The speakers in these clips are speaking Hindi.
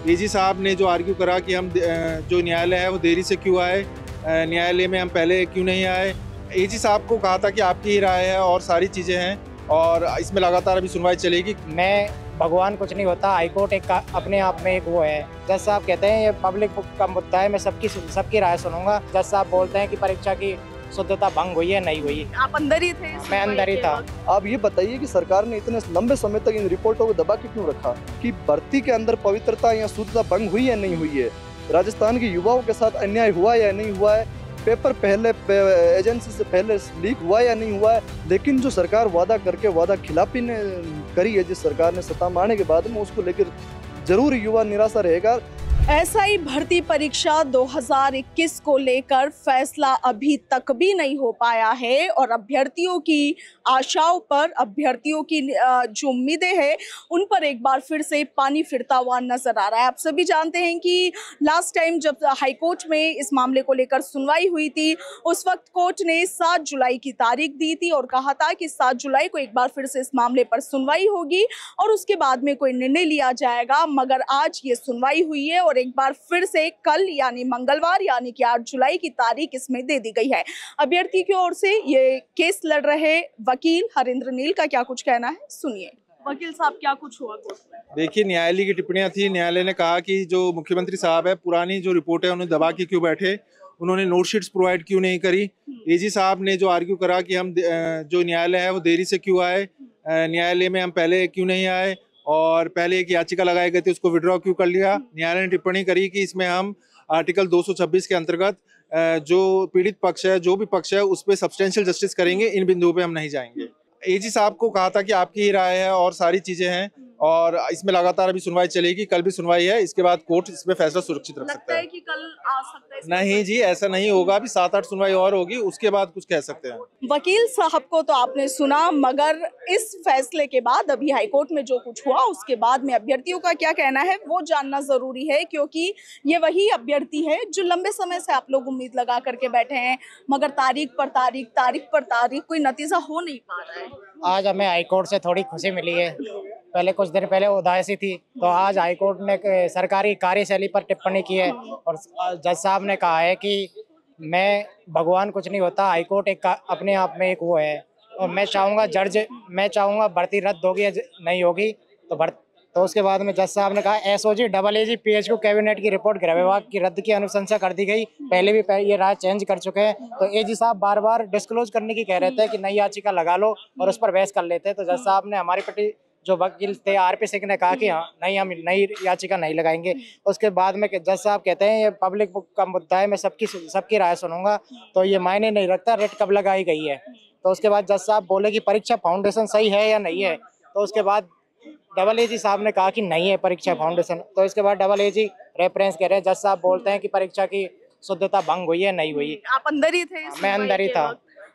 एजी साहब ने जो आर्ग्यू करा कि हम जो न्यायालय है वो देरी से क्यों आए, न्यायालय में हम पहले क्यों नहीं आए। एजी साहब को कहा था कि आपकी ही राय है और सारी चीज़ें हैं और इसमें लगातार अभी सुनवाई चलेगी। मैं भगवान कुछ नहीं होता, हाईकोर्ट एक अपने आप में एक वो है। जज साहब कहते हैं ये पब्लिक का मुद्दा है, मैं सबकी राय सुनूंगा। जज साहब बोलते हैं कि परीक्षा की शुद्धता भंग हुई है नहीं हुई। आप अंदर ही थे? मैं अंदर ही था। आप ये बताइए कि सरकार ने इतने लंबे समय तक इन रिपोर्टों को दबा के क्यों रखा कि भर्ती के अंदर पवित्रता या शुद्धता भंग हुई या नहीं हुई है, राजस्थान के युवाओं के साथ अन्याय हुआ या नहीं हुआ है, पेपर पहले एजेंसी से पहले लीक हुआ या नहीं हुआ है। लेकिन जो सरकार वादा करके वादा खिलाफी ने करी है, जिस सरकार ने सत्ता में आने के बाद में, उसको लेकर जरूर युवा निराशा रहेगा। एसआई भर्ती परीक्षा 2021 को लेकर फैसला अभी तक भी नहीं हो पाया है और अभ्यर्थियों की आशाओं पर, अभ्यर्थियों की जो उम्मीदें हैं उन पर एक बार फिर से पानी फिरता हुआ नजर आ रहा है। आप सभी जानते हैं कि लास्ट टाइम जब हाईकोर्ट में इस मामले को लेकर सुनवाई हुई थी, उस वक्त कोर्ट ने 7 जुलाई की तारीख दी थी और कहा था कि 7 जुलाई को एक बार फिर से इस मामले पर सुनवाई होगी और उसके बाद में कोई निर्णय लिया जाएगा। मगर आज ये सुनवाई हुई है और एक बार फिर से कल यानी मंगलवार यानी कि 8 जुलाई की तारीख इसमें दे दी गई है। अभ्यर्थी की ओर से ये केस लड़ रहे वकील हरिंद्र नील का क्या कुछ कहना है, सुनिए। वकील साहब, क्या कुछ हुआ कोर्ट में? देखिए, न्यायालय की टिप्पणियां थी। न्यायालय ने कहा कि जो मुख्यमंत्री साहब है, पुरानी जो रिपोर्ट है उन्हें दबा के क्यों बैठे, उन्होंने नोट शीट्स प्रोवाइड क्यों नहीं करी। एजी साहब ने जो आर्ग्यू करा कि हम जो न्यायालय है वो देरी से क्यों आए, न्यायालय में हम पहले क्यों नहीं आए और पहले एक याचिका लगाई गई थी उसको विड्रॉ क्यों कर लिया। न्यायालय ने टिप्पणी करी कि इसमें हम आर्टिकल 226 के अंतर्गत जो पीड़ित पक्ष है, जो भी पक्ष है, उस पर सब्सटेंशियल जस्टिस करेंगे, इन बिंदुओं पे हम नहीं जाएंगे। एजी साहब को कहा था कि आपकी ही राय है और सारी चीजें हैं और इसमें लगातार अभी सुनवाई चलेगी। कल भी सुनवाई है, इसके बाद कोर्ट इसमें फैसला सुरक्षित रख सकता है। कि कल आ सकता है? नहीं जी, ऐसा नहीं होगा। अभी 7-8 सुनवाई और होगी, उसके बाद कुछ कह सकते हैं। वकील साहब को तो आपने सुना, मगर इस फैसले के बाद अभी हाईकोर्ट में जो कुछ हुआ उसके बाद में अभ्यर्थियों का क्या कहना है वो जानना जरूरी है, क्योंकि ये वही अभ्यर्थी है जो लंबे समय से आप लोग उम्मीद लगा करके बैठे हैं, मगर तारीख पर तारीख कोई नतीजा हो नहीं पा रहा है। आज हमें हाईकोर्ट से थोड़ी खुशी मिली है। पहले कुछ दिन पहले उदासी थी, तो आज हाईकोर्ट ने सरकारी कार्यशैली पर टिप्पणी की है और जज साहब ने कहा है कि मैं भगवान कुछ नहीं होता, हाईकोर्ट एक अपने आप में एक वो है और मैं चाहूँगा भर्ती रद्द होगी या नहीं होगी तो उसके बाद में जज साहब ने कहा एसओजी डबल एजी पीएचक्यू कैबिनेट की रिपोर्ट गृह विभाग की रद्द की अनुशंसा कर दी गई। पहले भी ये राय चेंज कर चुके हैं, तो एजी साहब बार बार डिस्क्लोज करने की कह रहे थे कि नई याचिका लगा लो और उस पर बहस कर लेते। तो जज साहब ने हमारी पार्टी जो वकील थे आरपी सिंह ने कहा कि हाँ नहीं, हम नई याचिका नहीं लगाएंगे। उसके बाद में जज साहब कहते हैं ये पब्लिक का मुद्दा है, मैं सबकी राय सुनूंगा, तो ये मायने नहीं रखता रेट कब लगाई गई है। तो उसके बाद जज साहब बोले कि परीक्षा फाउंडेशन सही है या नहीं है, तो उसके बाद डबल एजी साहब ने कहा कि नहीं है परीक्षा फाउंडेशन। तो इसके बाद डबल एजी रेफरेंस कह रहे हैं, जज साहब बोलते हैं कि परीक्षा की शुद्धता भंग हुई है नहीं हुई। आप अंदर ही थे? मैं अंदर ही था।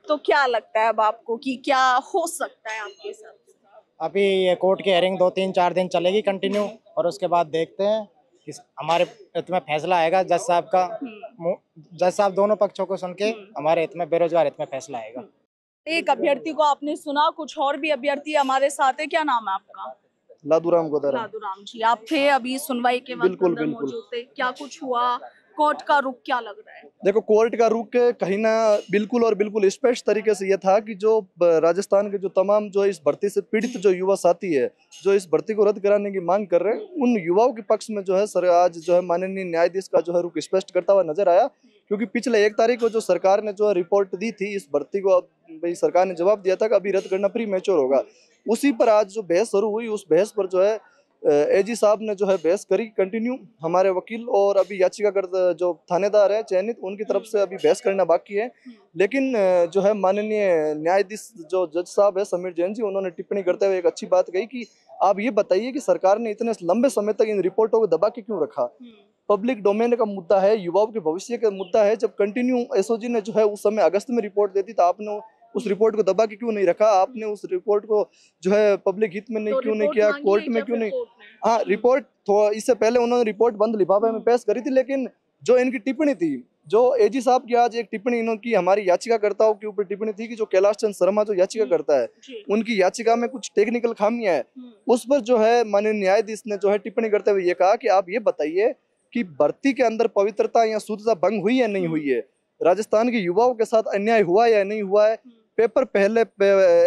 तो क्या लगता है अब आपको कि क्या हो सकता है आपके साथ? अभी ये कोर्ट की हेयरिंग 2-3-4 दिन चलेगी कंटिन्यू और उसके बाद देखते हैं कि हमारे हित में फैसला आएगा। जज साहब का जज साहब दोनों पक्षों को सुन के हमारे हित में, बेरोजगार हित में फैसला आएगा। एक अभ्यर्थी को आपने सुना, कुछ और भी अभ्यर्थी हमारे साथ है। क्या नाम है आपका? लादूराम गोदारा। लादूराम जी, आप थे अभी सुनवाई के वक्त अंदर मौजूद थे, क्या कुछ हुआ? कोर्ट का रुख क्या लग रहा है? देखो, कोर्ट का रुख कहीं ना बिल्कुल स्पष्ट तरीके से ये था कि जो राजस्थान के जो तमाम जो इस भर्ती से पीड़ित जो युवा साथी है, जो इस भर्ती को रद्द कराने की मांग कर रहे हैं, उन युवाओं के पक्ष में जो है सर आज जो है माननीय न्यायाधीश का जो है रुख स्पष्ट करता हुआ नजर आया। क्योंकि पिछले 1 तारीख को जो सरकार ने जो है रिपोर्ट दी थी इस भर्ती को, अब भाई सरकार ने जवाब दिया था कि अभी रद्द करना प्री मैच्योर होगा। उसी पर आज जो बहस शुरू हुई, उस बहस पर जो है एजी साहब ने जो है बहस करी कंटिन्यू। हमारे वकील और अभी याचिकाकर्ता जो थानेदार है चयनित, उनकी तरफ से अभी बहस करना बाकी है। लेकिन जो है माननीय न्यायाधीश जो जज साहब है समीर जैन जी, उन्होंने टिप्पणी करते हुए एक अच्छी बात कही कि आप ये बताइए कि सरकार ने इतने लंबे समय तक इन रिपोर्टों को दबा के क्यों रखा। पब्लिक डोमेन का मुद्दा है, युवाओं के भविष्य का मुद्दा है। जब कंटिन्यू एसओजी ने जो है उस समय अगस्त में रिपोर्ट दी थी, तो आपने उस रिपोर्ट को दबा के क्यों नहीं रखा? आपने उस रिपोर्ट को जो है पब्लिक हित में नहीं क्यों नहीं किया, कोर्ट में क्यों नहीं? हाँ, रिपोर्ट तो इससे पहले उन्होंने रिपोर्ट बंद लिफाफे में पेश करी थी, लेकिन जो इनकी टिप्पणी थी जो एजी साहब की आज एक टिप्पणी इन्होंने हमारी याचिकाकर्ताओं के ऊपर टिप्पणी थी कि जो कैलाश चंद शर्मा जो याचिका करता है उनकी याचिका में कुछ टेक्निकल खामियां है, उस पर जो है माननीय न्यायाधीश ने जो है टिप्पणी करते हुए ये कहा कि आप ये बताइए कि भर्ती के अंदर पवित्रता या शुद्धता भंग हुई या नहीं हुई है, राजस्थान के युवाओं के साथ अन्याय हुआ या नहीं हुआ है, पेपर पहले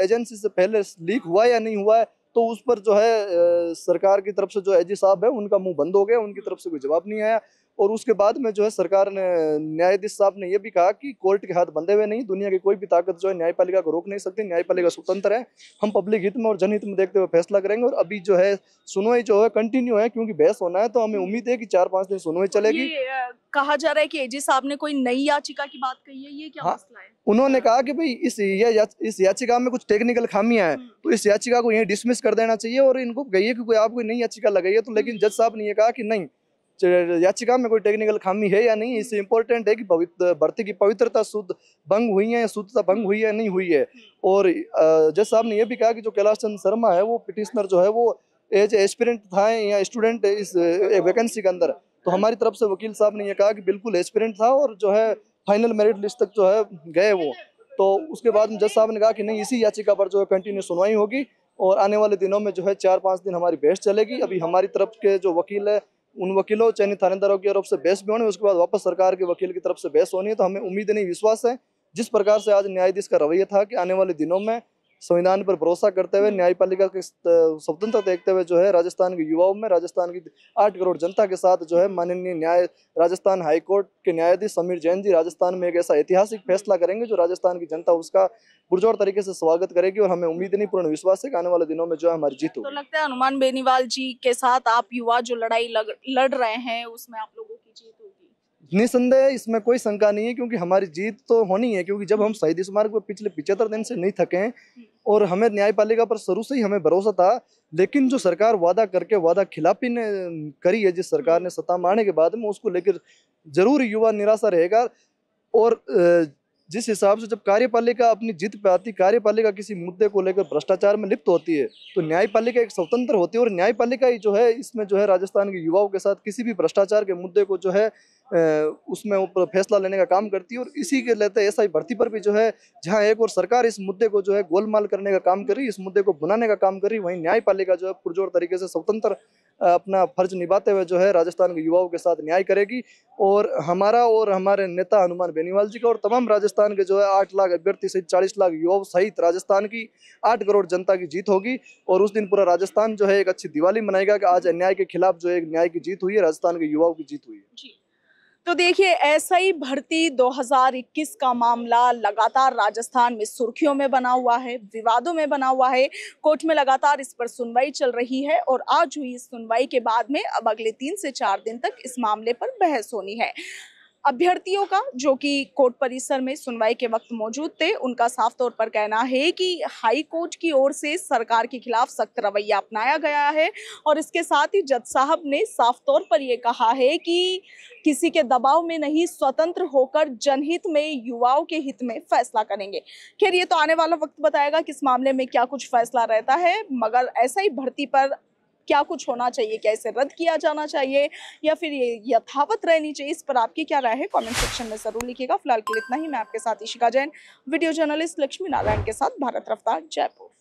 एजेंसी से पहले लीक हुआ या नहीं हुआ है। तो उस पर जो है सरकार की तरफ से जो एजी साहब है उनका मुंह बंद हो गया, उनकी तरफ से कोई जवाब नहीं आया। और उसके बाद में जो है सरकार ने, न्यायाधीश साहब ने यह भी कहा कि कोर्ट के हाथ बंधे हुए नहीं, दुनिया की कोई भी ताकत जो है न्यायपालिका को रोक नहीं सकती, न्यायपालिका स्वतंत्र है, हम पब्लिक हित में और जनहित में देखते हुए फैसला करेंगे। और अभी जो है सुनवाई जो है कंटिन्यू है, क्योंकि बहस होना है, तो हमें उम्मीद है कि 4-5 दिन सुनवाई चलेगी। कहा जा रहा है कि एजी साहब ने कोई नई याचिका की बात कही है, ये क्या मसला है? उन्होंने कहा कि भाई इस याचिका में कुछ टेक्निकल खामियां हैं, तो इस याचिका को यहीं डिसमिस कर देना चाहिए और इनको कहिए कि कोई आप कोई नई याचिका लगाइए। तो लेकिन जज साहब ने ये कहा कि नहीं, याचिका में कोई टेक्निकल खामी है या नहीं, इससे इम्पोर्टेंट है कि भर्ती की पवित्रता शुद्ध भंग हुई है या शुद्धता भंग हुई है या नहीं हुई है। और जज साहब ने यह भी कहा कि जो कैलाश चंद शर्मा है वो पिटिशनर जो है वो एज एस्पिरेंट था या स्टूडेंट इस वैकेंसी के अंदर, तो हमारी तरफ से वकील साहब ने यह कहा कि बिल्कुल एस्पिरेंट था और जो है फाइनल मेरिट लिस्ट तक जो है गए वो। तो उसके बाद जज साहब ने कहा कि नहीं, इसी याचिका पर जो है कंटिन्यू सुनवाई होगी और आने वाले दिनों में जो है 4-5 दिन हमारी बहस चलेगी। अभी हमारी तरफ के जो वकील है उन वकीलों चयनित थानेदारों की तरफ से बहस भी होनी, उसके बाद वापस सरकार के वकील की तरफ से बहस होनी है। तो हमें उम्मीद नहीं, विश्वास है जिस प्रकार से आज न्यायाधीश का रवैया था कि आने वाले दिनों में संविधान पर भरोसा करते हुए न्यायपालिका की स्वतंत्रता देखते हुए जो है राजस्थान के युवाओं में, राजस्थान की 8 करोड़ जनता के साथ जो है माननीय राजस्थान हाईकोर्ट के न्यायाधीश समीर जैन जी राजस्थान में एक ऐसा ऐतिहासिक फैसला करेंगे जो राजस्थान की जनता उसका पुरजोर तरीके से स्वागत करेगी। और हमें उम्मीद नहीं, पूर्ण विश्वास है कि आने वाले दिनों में जो है हमारी जीत होगी। तो लगता है हनुमान बेनीवाल जी के साथ आप युवा जो लड़ाई लड़ रहे हैं उसमें आप लोगों की जीत होगी? निसंदेह, इसमें कोई शंका नहीं है, क्योंकि हमारी जीत तो होनी है, क्योंकि जब हम शहीद स्मारक पर पिछले 75 दिन से नहीं थके हैं और हमें न्यायपालिका पर शुरू से ही हमें भरोसा था, लेकिन जो सरकार वादा करके वादा खिलाफी ने करी है, जिस सरकार ने सत्ता में आने के बाद में, उसको लेकर जरूर युवा निराशा रहेगा। और जिस हिसाब से जब कार्यपालिका अपनी जिद पे आती, कार्यपालिका किसी मुद्दे को लेकर भ्रष्टाचार में लिप्त होती है, तो न्यायपालिका एक स्वतंत्र होती है और न्यायपालिका ही जो है इसमें जो है राजस्थान के युवाओं के साथ किसी भी भ्रष्टाचार के मुद्दे को जो है उसमें ऊपर फैसला लेने का काम करती है। और इसी के लेते एसआई भर्ती पर भी जो है, जहां एक और सरकार इस मुद्दे को जो है गोलमाल करने का काम कर रही, इस मुद्दे को भुनाने का काम कर रही, वहीं न्यायपालिका जो है पुरजोर तरीके से स्वतंत्र अपना फर्ज निभाते हुए जो है राजस्थान के युवाओं के साथ न्याय करेगी। और हमारा और हमारे नेता हनुमान बेनीवाल जी का और तमाम राजस्थान के जो है 8 लाख अभ्यर्थी सहित 40 लाख युवाओं सहित राजस्थान की 8 करोड़ जनता की जीत होगी। और उस दिन पूरा राजस्थान जो है एक अच्छी दिवाली मनाएगा कि आज अन्याय के खिलाफ जो है एक न्याय की जीत हुई है, राजस्थान के युवाओं की जीत हुई है। तो देखिए, एसआई भर्ती 2021 का मामला लगातार राजस्थान में सुर्खियों में बना हुआ है, विवादों में बना हुआ है। कोर्ट में लगातार इस पर सुनवाई चल रही है और आज हुई इस सुनवाई के बाद में अब अगले 3 से 4 दिन तक इस मामले पर बहस होनी है। अभ्यर्थियों का, जो कि कोर्ट परिसर में सुनवाई के वक्त मौजूद थे, उनका साफ तौर पर कहना है कि हाई कोर्ट की ओर से सरकार के खिलाफ सख्त रवैया अपनाया गया है और इसके साथ ही जज साहब ने साफ तौर पर यह कहा है कि किसी के दबाव में नहीं, स्वतंत्र होकर जनहित में, युवाओं के हित में फैसला करेंगे। खैर, ये तो आने वाला वक्त बताएगा कि इस मामले में क्या कुछ फैसला रहता है, मगर ऐसा ही भर्ती पर क्या कुछ होना चाहिए, क्या इसे रद्द किया जाना चाहिए या फिर ये यथावत रहनी चाहिए, इस पर आपकी क्या राय है कमेंट सेक्शन में जरूर लिखिएगा। फिलहाल के लिए इतना ही। मैं आपके साथ इशिका जैन, वीडियो जर्नलिस्ट लक्ष्मी नारायण के साथ, भारत रफ्तार, जयपुर।